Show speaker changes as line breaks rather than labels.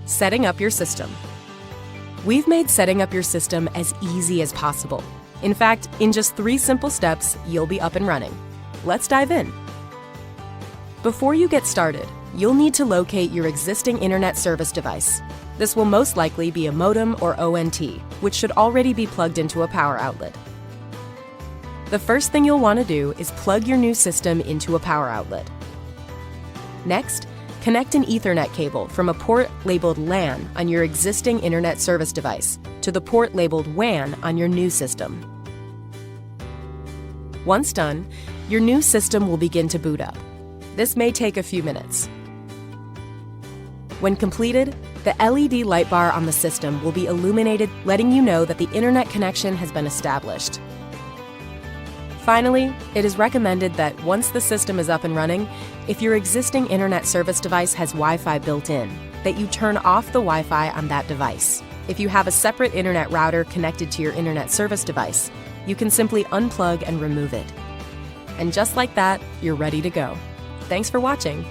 Setting up your system. We've made setting up your system as easy as possible. In fact, in just 3 simple steps, you'll be up and running. Let's dive in. Before you get started, you'll need to locate your existing internet service device. This will most likely be a modem or ONT, which should already be plugged into a power outlet. The first thing you'll want to do is plug your new system into a power outlet. Next, connect an Ethernet cable from a port labeled LAN on your existing internet service device to the port labeled WAN on your new system. Once done, your new system will begin to boot up. This may take a few minutes. When completed, the LED light bar on the system will be illuminated, letting you know that the internet connection has been established. Finally, it is recommended that once the system is up and running, if your existing internet service device has Wi-Fi built in, that you turn off the Wi-Fi on that device. If you have a separate internet router connected to your internet service device, you can simply unplug and remove it. And just like that, you're ready to go. Thanks for watching.